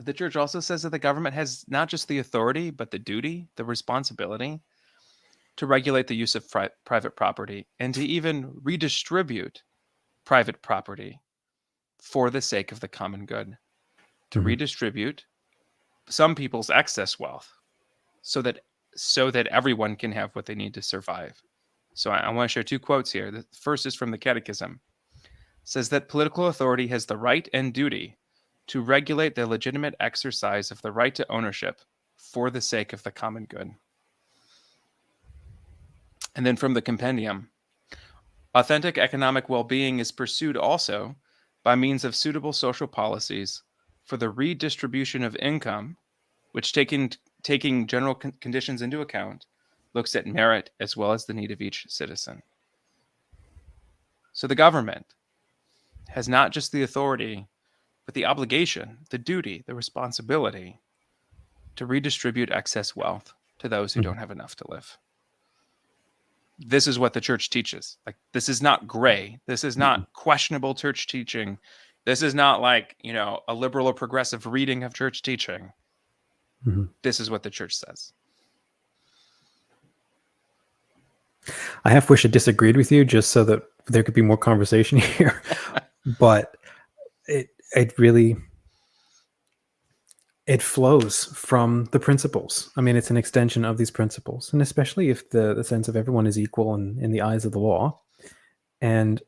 B: The church also says that the government has not just the authority, but the duty, the responsibility to regulate the use of private property and to even redistribute private property for the sake of the common good, to
A: Mhm.
B: redistribute some people's excess wealth so that everyone can have what they need to survive. So I want to share two quotes here. The first is from the Catechism. It says that political authority has the right and duty to regulate the legitimate exercise of the right to ownership for the sake of the common good. And then from the Compendium, authentic economic well-being is pursued also by means of suitable social policies for the redistribution of income, which taking general conditions into account, looks at merit as well as the need of each citizen. So the government has not just the authority, but the obligation, the duty, the responsibility to redistribute excess wealth to those who
A: Mhm.
B: don't have enough to live. This is what the church teaches. Like, this is not gray. This is not questionable church teaching. This is not like, a liberal or progressive reading of church teaching.
A: Mhm.
B: This is what the church says.
A: I half wish I disagreed with you just so that there could be more conversation here, but it really it flows from the principles. I mean, it's an extension of these principles, and especially if the sense of everyone is equal in the eyes of the law, and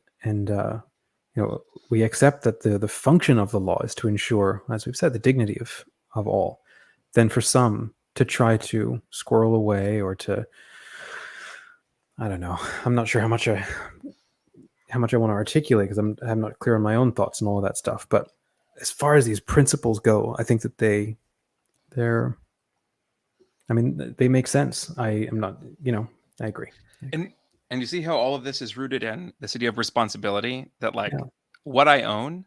A: we accept that the function of the law is to ensure, as we've said, the dignity of all. Then for some to try to squirrel away or to, I don't know, I'm not sure how much I want to articulate because I'm not clear on my own thoughts and all of that stuff. But as far as these principles go, I think that they're I mean, they make sense. I am not, I agree.
B: And you see how all of this is rooted in this idea of responsibility, that like
A: Yeah.
B: what I own,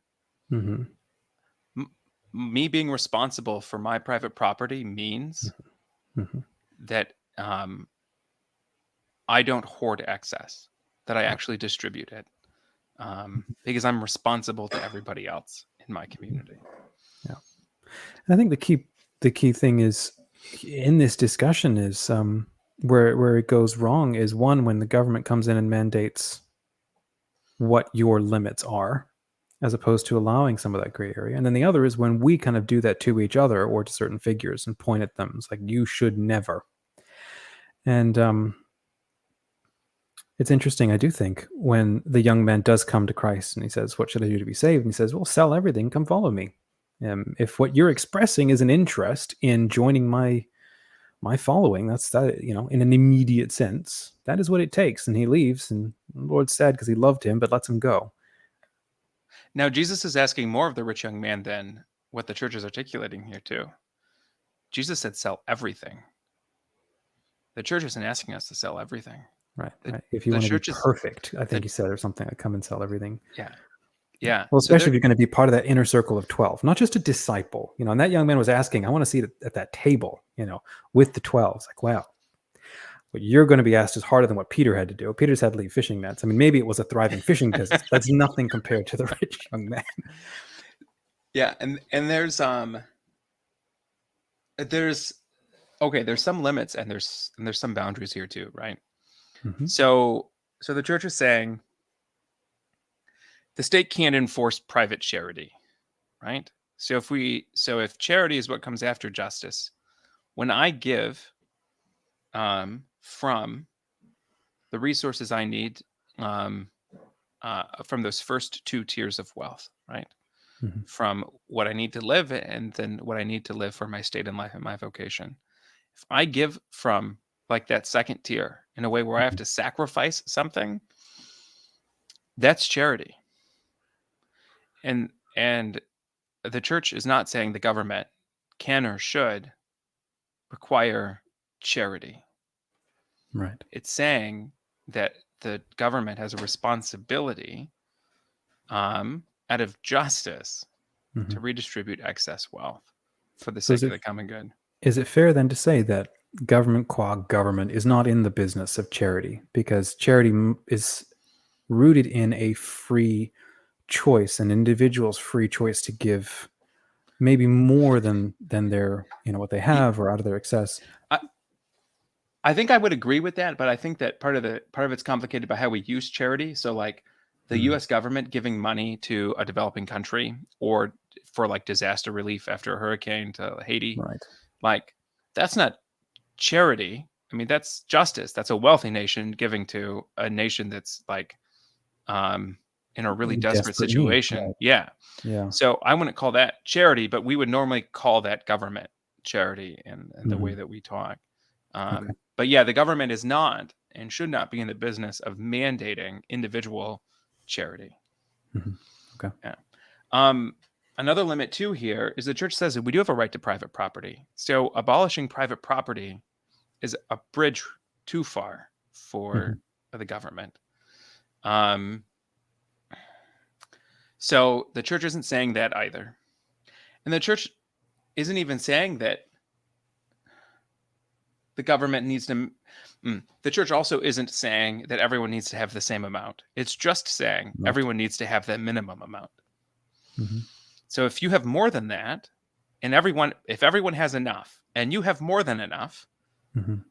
A: Mm-hmm.
B: me being responsible for my private property means
A: Mm-hmm.
B: that I don't hoard excess, that I actually distribute it, because I'm responsible to everybody else in my community.
A: Yeah. And I think the key thing is in this discussion is where it goes wrong is one, when the government comes in and mandates what your limits are, as opposed to allowing some of that gray area. And then the other is when we kind of do that to each other or to certain figures and point at them. It's like, you should never. And it's interesting, I do think, when the young man does come to Christ and he says, "What should I do to be saved?" And he says, "Well, sell everything, come follow me." If what you're expressing is an interest in joining my following, that's that, in an immediate sense, that is what it takes. And he leaves, and the Lord's sad because he loved him, but lets him go.
B: Now, Jesus is asking more of the rich young man than what the church is articulating here, too. Jesus said, sell everything. The church isn't asking us to sell everything.
A: Right.
B: The,
A: Right. If you
B: the
A: want to be
B: church is,
A: perfect, I think
B: the,
A: he said, or something like, come and sell everything.
B: yeah.
A: Well,
B: So
A: especially if you're going to be part of that inner circle of 12, not just a disciple, and that young man was asking, I want to see it at that table, with the 12. It's like, wow, what you're going to be asked is harder than what Peter had to do. Peter's had to leave fishing nets. I mean, maybe it was a thriving fishing business. That's nothing compared to the rich young man.
B: Yeah. And there's some limits and there's some boundaries here too, right?
A: Mm-hmm.
B: So the church is saying the state can't enforce private charity, right? So if charity is what comes after justice, when I give from the resources I need from those first two tiers of wealth, right?
A: Mm-hmm.
B: From what I need to live and then what I need to live for my state in life and my vocation. If I give from like that second tier in a way where I have to sacrifice something, that's charity. And the church is not saying the government can or should require charity.
A: Right.
B: It's saying that the government has a responsibility out of justice
A: Mm-hmm.
B: to redistribute excess wealth for the
A: So
B: sake of the common good.
A: is it fair then to say that government qua government is not in the business of charity, because charity is rooted in a free choice, an individual's free choice to give maybe more than their, what they have or out of their excess?
B: I think I would agree with that, but I think that part of it's complicated by how we use charity. So like the U.S. government giving money to a developing country or for like disaster relief after a hurricane to Haiti,
A: Right.
B: like that's not charity. I mean, that's justice. That's a wealthy nation giving to a nation that's like in a really
A: In
B: desperate
A: desperate need.
B: situation.
A: Right.
B: Yeah.
A: Yeah.
B: So I wouldn't call that charity, but we would normally call that government charity in the way
A: Mhm.
B: that we talk.
A: Okay.
B: But yeah, the government is not and should not be in the business of mandating individual charity.
A: Mhm. Okay.
B: Yeah. Another limit too here is the church says that we do have a right to private property. So abolishing private property is a bridge too far for
A: Mhm.
B: the government. Um, so the church isn't saying that either. And the church isn't even saying that the government needs to. The church also isn't saying that everyone needs to have the same amount. It's just saying
A: Right.
B: everyone needs to have that minimum amount.
A: Mhm.
B: So if you have more than that, and if everyone has enough, and you have more than enough,
A: Mhm.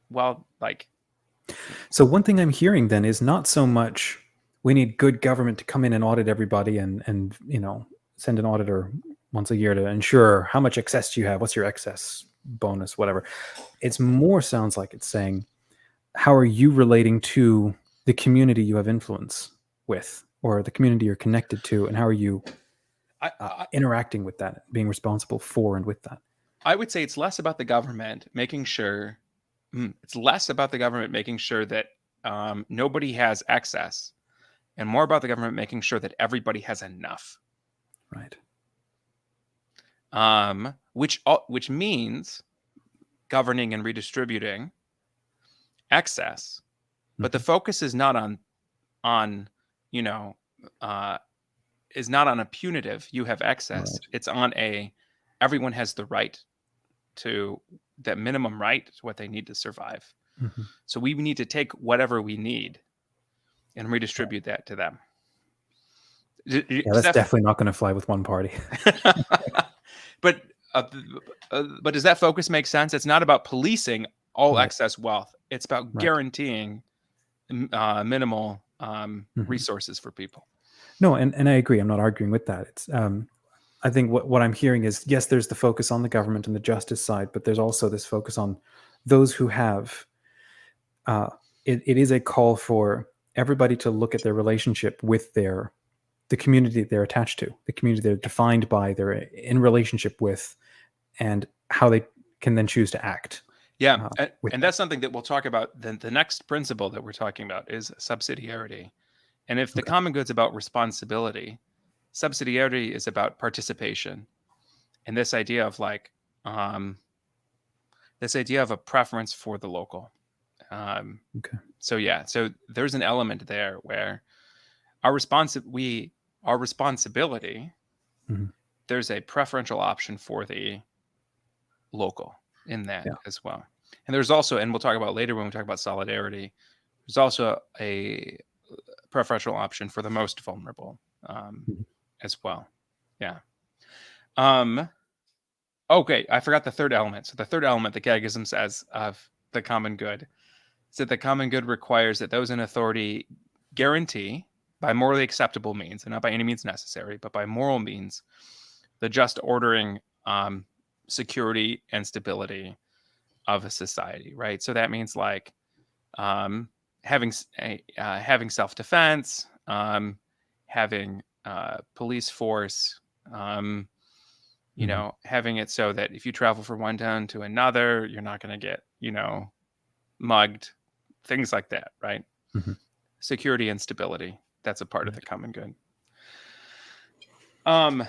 B: well, like,
A: So one thing I'm hearing then is not so much we need good government to come in and audit everybody and send an auditor once a year to ensure how much excess do you have, what's your excess bonus, whatever. It's more sounds like it's saying how are you relating to the community you have influence with or the community you're connected to, and how are you
B: I, I
A: interacting with that, being responsible for and with that.
B: I would say it's less about the government making sure. It's less about the government making sure that nobody has excess, and more about the government making sure that everybody has enough.
A: Right.
B: Which means governing and redistributing excess, but the
A: Mhm.
B: focus is not on you know uh, is not on a punitive. You have excess.
A: Right.
B: It's on a everyone has the right to that minimum right to what they need to survive.
A: Mhm.
B: So we need to take whatever we need and
A: Right.
B: redistribute that to them.
A: Yeah,
B: Does
A: that's
B: that?
A: definitely not going to fly with one party.
B: but uh, but does that focus make sense? It's not about policing all
A: Right.
B: excess wealth. It's about
A: Right.
B: guaranteeing minimal
A: Mhm.
B: resources for people.
A: No, and I agree. I'm not arguing with that. It's I think what I'm hearing is yes, there's the focus on the government and the justice side, but there's also this focus on those who have. Uh, it is a call for everybody to look at their relationship with the community they're attached to, the community they're defined by, they're in relationship with, and how they can then choose to act
B: Yeah,
A: with
B: and
A: that.
B: that's something that we'll talk about. The next principle that we're talking about is subsidiarity. And if the
A: Okay.
B: common good's about responsibility, subsidiarity is about participation. And um, this idea of a preference for the local. Um,
A: Okay.
B: so there's an element there where our responsibility,
A: Mhm.
B: there's a preferential option for the local in that
A: Yeah.
B: as well. And there's also, and we'll talk about later when we talk about solidarity, there's also a preferential option for the most vulnerable
A: Mhm.
B: as well. Yeah. Um, okay, I forgot the third element. So the third element, the Catechism says of the common good, is that the common good requires that those in authority guarantee by morally acceptable means, and not by any means necessary, but by moral means, the just ordering, security, and stability of a society, right? So that means like um, having self defense, having police force, um,
A: Mhm.
B: having it so that if you travel from one town to another, you're not going to get mugged, things like that, right?
A: Mhm.
B: Security and stability. That's a part of the
A: Right.
B: common good. Um,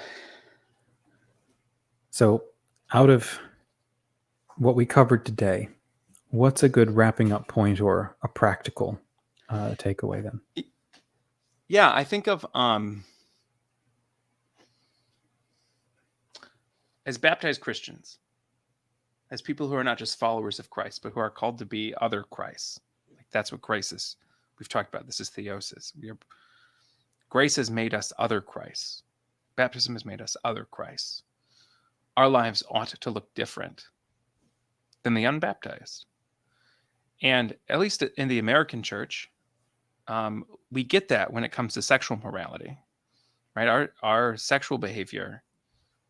A: So, out of what we covered today, what's a good wrapping up point or a practical takeaway then?
B: yeah, I think of as baptized Christians, as people who are not just followers of Christ, but who are called to be other Christs. Like that's what grace is. We've talked about this is theosis. Grace has made us other Christs. Baptism has made us other Christs. Our lives ought to look different than the unbaptized. And at least in the American church, we get that when it comes to sexual morality, right? Our sexual behavior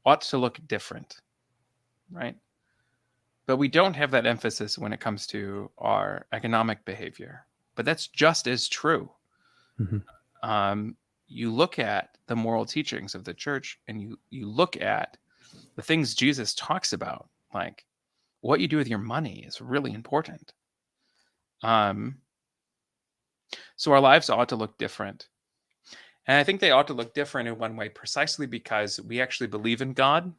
B: ought to look different, right? But we don't have that emphasis when it comes to our economic behavior. But that's just as true.
A: Mhm.
B: You look at the moral teachings of the church, and you look at the things Jesus talks about, like what you do with your money is really important. So our lives ought to look different. And I think they ought to look different in one way, precisely because we actually believe in God.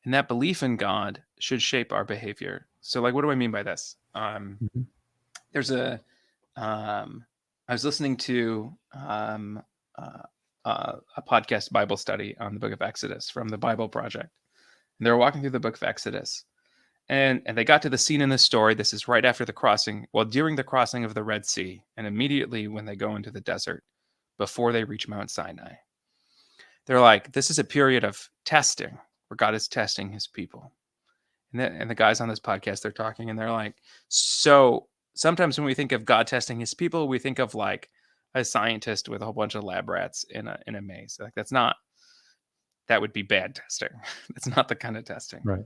B: And that belief in God should shape our behavior. So, like, what do I mean by this?
A: Mhm.
B: There's a, I was listening to uh, a podcast Bible study on the book of Exodus from the Bible Project. And they were walking through the book of Exodus. And they got to the scene in the story. This is right after the crossing, well, during the crossing of the Red Sea, and immediately when they go into the desert, before they reach Mount Sinai. They're like, this is a period of testing where God is testing his people. And the guys on this podcast, they're talking and they're like, so sometimes when we think of God testing his people, we think of like a scientist with a whole bunch of lab rats in a maze. Like that would be bad testing. That's not the kind of testing.
A: Right.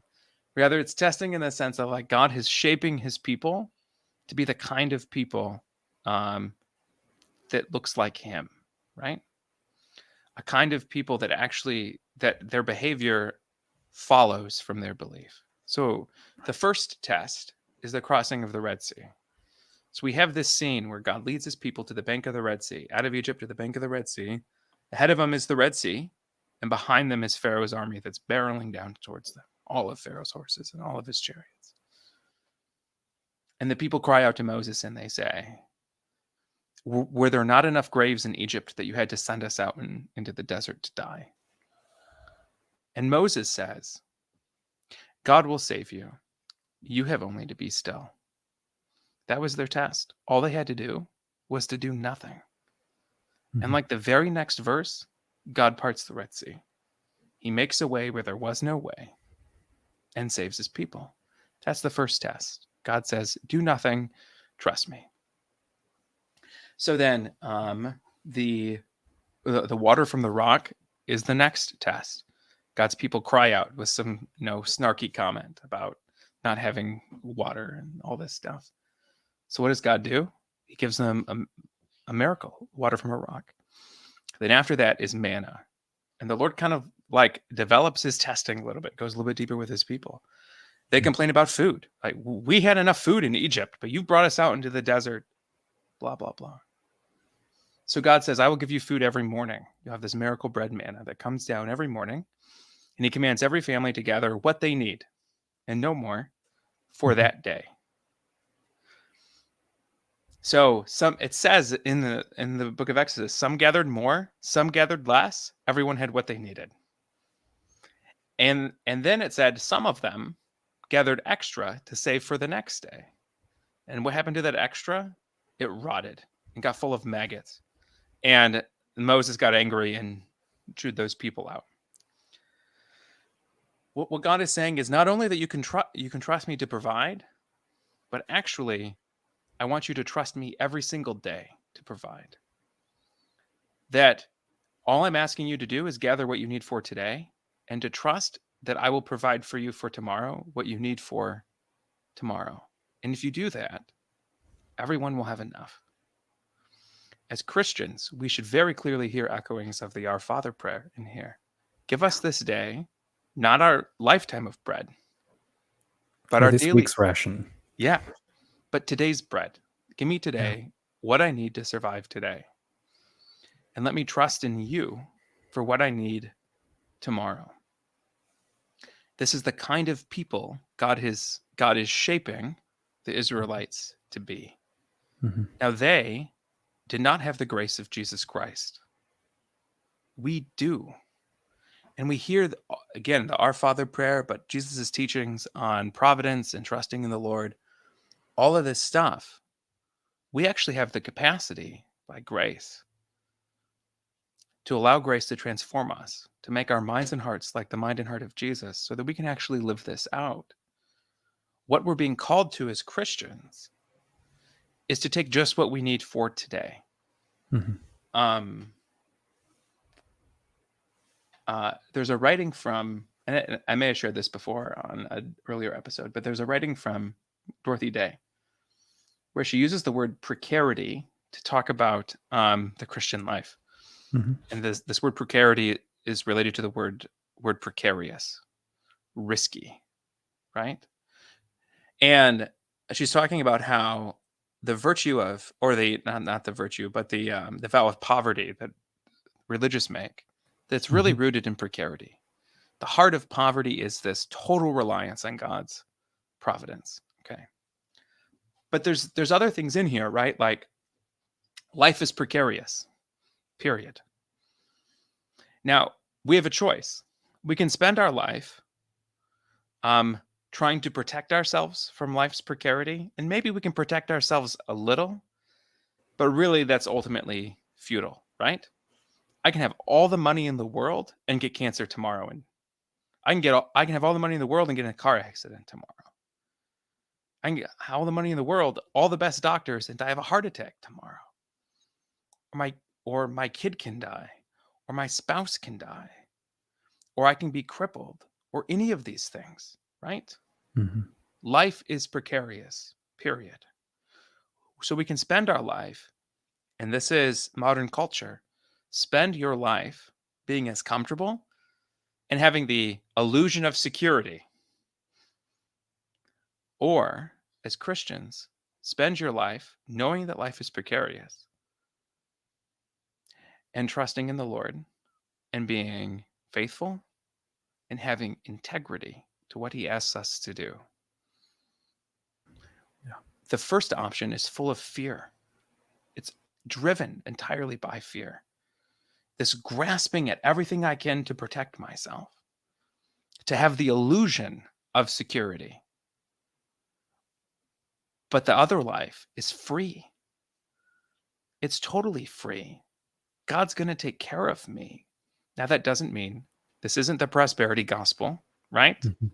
B: Rather, it's testing in the sense of like God is shaping his people to be the kind of people that looks like him, right? A kind of people that actually that their behavior follows from their belief. So the first test is the crossing of the Red Sea. So we have this scene where God leads his people to the bank of the Red Sea, out of Egypt to the bank of the Red Sea. Ahead of them is the Red Sea, and behind them is Pharaoh's army that's barreling down towards them, all of Pharaoh's horses and all of his chariots. And the people cry out to Moses and they say, were there not enough graves in Egypt that you had to send us out into the desert to die? And Moses says, God will save you. You have only to be still. That was their test. All they had to do was to do nothing. And
A: Mhm.
B: like the very next verse, God parts the Red Sea. He makes a way where there was no way and saves his people. That's the first test. God says, do nothing, trust me. So then the water from the rock is the next test. God's people cry out with some snarky comment about not having water and all this stuff. So what does God do? He gives them a miracle, water from a rock. Then after that is manna. And the Lord kind of like develops his testing a little bit, goes a little bit deeper with his people. They
A: Mhm.
B: complain about food. Like, we had enough food in Egypt, but you brought us out into the desert, blah, blah, blah. So God says, I will give you food every morning. You'll have this miracle bread manna that comes down every morning. And he commands every family to gather what they need and no more for
A: Mhm.
B: that day. So it says in the book of Exodus, some gathered more, some gathered less. Everyone had what they needed. And then it said some of them gathered extra to save for the next day. And what happened to that extra? It rotted and got full of maggots. And Moses got angry and chewed those people out. What God is saying is not only that you can trust me to provide, but actually I want you to trust me every single day to provide. That all I'm asking you to do is gather what you need for today and to trust that I will provide for you for tomorrow what you need for tomorrow. And if you do that, everyone will have enough. As Christians, we should very clearly hear echoings of the Our Father prayer in here. Give us this day not our lifetime of bread, but
A: Or
B: our
A: this
B: daily,
A: week's ration.
B: yeah, but today's bread. Give me
A: Yeah.
B: today what I need to survive today. And let me trust in you for what I need tomorrow. This is the kind of people God is shaping the Israelites to be.
A: Mhm.
B: Now they did not have the grace of Jesus Christ. We do. And we hear again the Our Father prayer, but Jesus' teachings on providence and trusting in the Lord, all of this stuff, we actually have the capacity by grace to allow grace to transform us, to make our minds and hearts like the mind and heart of Jesus, so that we can actually live this out. What we're being called to as Christians is to take just what we need for today.
A: Mm-hmm.
B: There's a writing from, and I may have shared this before on an earlier episode, but there's a writing from Dorothy Day where she uses the word precarity to talk about the Christian life.
A: Mm-hmm.
B: And this word precarity is related to the word precarious, risky, right? And she's talking about how the virtue of, or the not the virtue, but the vow of poverty that religious make, that's really
A: Mm-hmm.
B: rooted in precarity. The heart of poverty is this total reliance on God's providence. Okay. But there's other things in here, right? Like life is precarious, period. Now, we have a choice. We can spend our life trying to protect ourselves from life's precarity, and maybe we can protect ourselves a little, but really that's ultimately futile, right? I can have all the money in the world and get cancer tomorrow, and I can have all the money in the world and get in a car accident tomorrow. I can get all the money in the world, all the best doctors, and I have a heart attack tomorrow. Or my kid can die, or my spouse can die, or I can be crippled, or any of these things, right?
A: Mm-hmm.
B: Life is precarious, period. So we can spend our life, and this is modern culture, spend your life being as comfortable and having the illusion of security. Or, as Christians, spend your life knowing that life is precarious and trusting in the Lord and being faithful and having integrity to what he asks us to do.
A: Yeah.
B: The first option is full of fear. It's driven entirely by fear. This grasping at everything I can to protect myself, to have the illusion of security. But the other life is free. It's totally free. God's going to take care of me. Now, that doesn't mean this isn't the prosperity gospel, right?
A: Mm-hmm.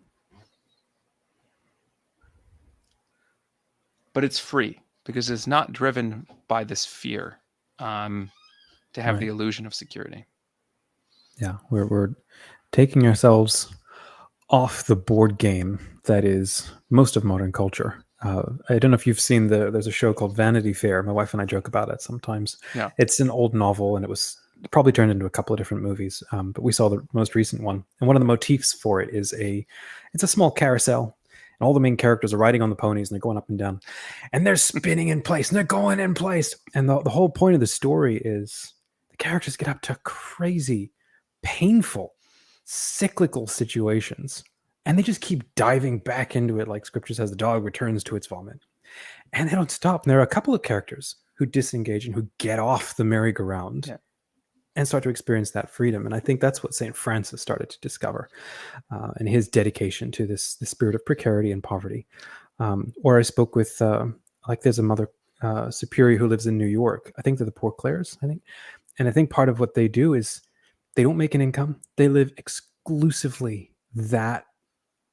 B: But it's free because it's not driven by this fear to have
A: Right.
B: the illusion of security.
A: Yeah, we're taking ourselves off the board game that is most of modern culture. I don't know if you've seen there's a show called Vanity Fair. My wife and I joke about it sometimes.
B: Yeah.
A: It's an old novel, and it was probably turned into a couple of different movies. But we saw the most recent one, and one of the motifs for it is it's a small carousel, and all the main characters are riding on the ponies, and they're going up and down, and they're spinning in place, and they're going in place. And the whole point of the story is the characters get up to crazy, painful, cyclical situations, and they just keep diving back into it, like scripture says the dog returns to its vomit, and they don't stop. And there are a couple of characters who disengage and who get off the merry-go-round,
B: Yeah.
A: and start to experience that freedom. And I think that's what St. Francis started to discover in his dedication to the spirit of precarity and poverty. Or I spoke with like there's a mother superior who lives in New York. I think they're the Poor Clares, I think. And I think part of what they do is they don't make an income. They live exclusively that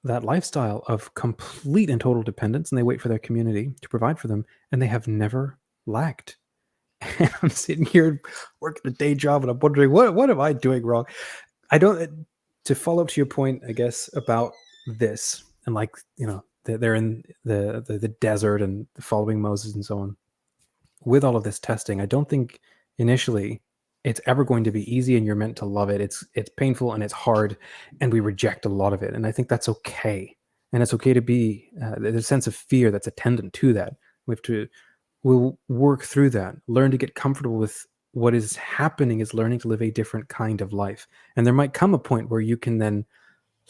A: lifestyle of complete and total dependence, and they wait for their community to provide for them, and they have never lacked. And I'm sitting here working a day job, and I'm wondering, what am I doing wrong? I don't. To follow up to your point, I guess, about this, and like, they're in the desert and following Moses and so on. With all of this testing, I don't think initially it's ever going to be easy, and you're meant to love it. It's painful and it's hard, and we reject a lot of it, and I think that's okay. And it's okay to be there's a sense of fear that's attendant to that. We'll work through that, learn to get comfortable with what is happening is learning to live a different kind of life. And there might come a point where you can then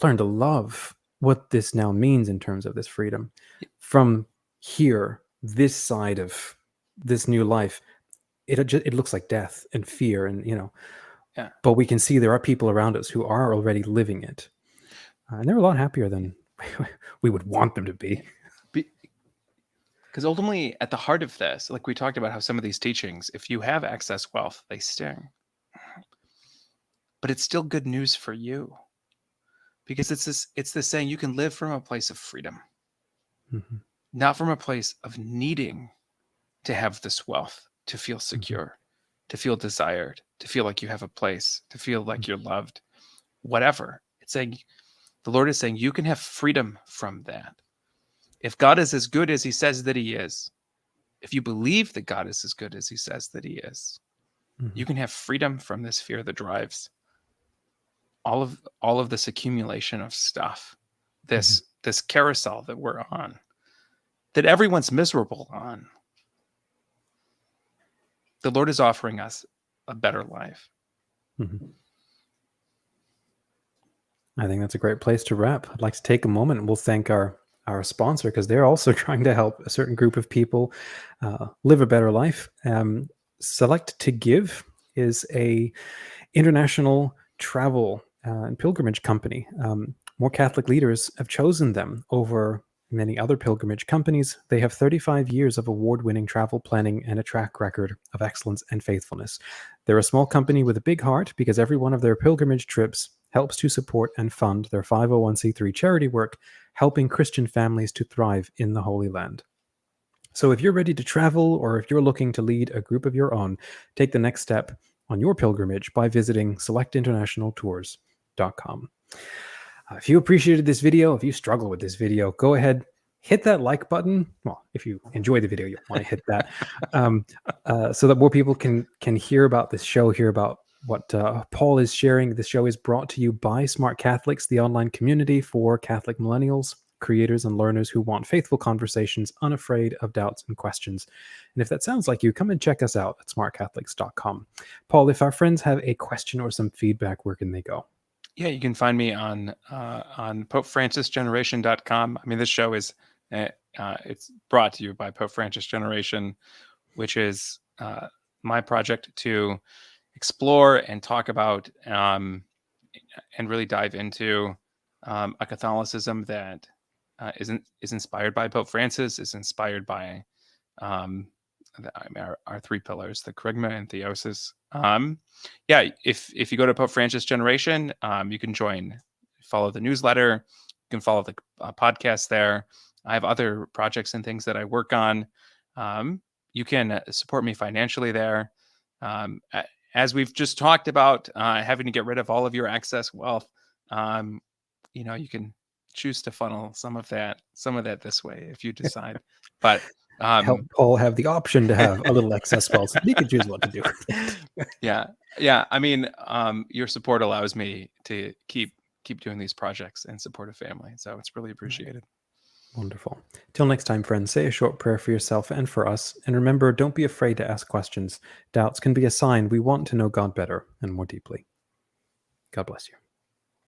A: learn to love what this now means in terms of this freedom. From here, this side of this new life, it looks like death and fear, and
B: Yeah.
A: but we can see there are people around us who are already living it, and they're a lot happier than we would want them to be.
B: Because ultimately, at the heart of this, like we talked about how some of these teachings, if you have excess wealth, they sting. But it's still good news for you. Because it's this saying you can live from a place of freedom,
A: Mm-hmm.
B: not from a place of needing to have this wealth, to feel secure, to feel desired, to feel like you have a place, to feel like you're loved, whatever. It's saying, the Lord is saying, you can have freedom from that. If God is as good as he says that he is, if you believe that God is as good as he says that he is, you can have freedom from this fear that drives all of this accumulation of stuff, this carousel that we're on, that everyone's miserable on. The Lord is offering us a better life.
A: I think that's a great place to wrap. I'd like to take a moment and we'll thank our sponsor, because they're also trying to help a certain group of people live a better life. Select to Give is a international travel and pilgrimage company. More Catholic leaders have chosen them over many other pilgrimage companies. They have 35 years of award-winning travel planning and a track record of excellence and faithfulness. They're a small company with a big heart, because every one of their pilgrimage trips helps to support and fund their 501c3 charity work, helping Christian families to thrive in the Holy Land. So if you're ready to travel, or if you're looking to lead a group of your own, take the next step on your pilgrimage by visiting selectinternationaltours.com. If you appreciated this video, if you struggle with this video, go ahead, hit that like button. Well, if you enjoy the video, you'll want to hit that, so that more people can hear about this show, hear about what Paul is sharing. This show is brought to you by Smart Catholics, the online community for Catholic millennials, creators, and learners who want faithful conversations, unafraid of doubts and questions. And if that sounds like you, come and check us out at smartcatholics.com. Paul, if our friends have a question or some feedback, where can they go?
B: Yeah, you can find me on PopeFrancisGeneration.com. I mean, this show is it's brought to you by Pope Francis Generation, which is my project to explore and talk about and really dive into a Catholicism that is inspired by Pope Francis, is inspired by our three pillars, the Kerygma and Theosis. If you go to Pope Francis Generation, you can follow the newsletter, you can follow the podcast there. I have other projects and things that I work on. You can support me financially there. As we've just talked about, having to get rid of all of your excess wealth, you can choose to funnel some of that this way if you decide. But
A: help Paul have the option to have a little excess wealth. He can choose what to do.
B: Yeah. I mean, your support allows me to keep doing these projects and support a family, so it's really appreciated.
A: Wonderful. Till next time, friends, say a short prayer for yourself and for us. And remember, don't be afraid to ask questions. Doubts can be a sign we want to know God better and more deeply. God bless you.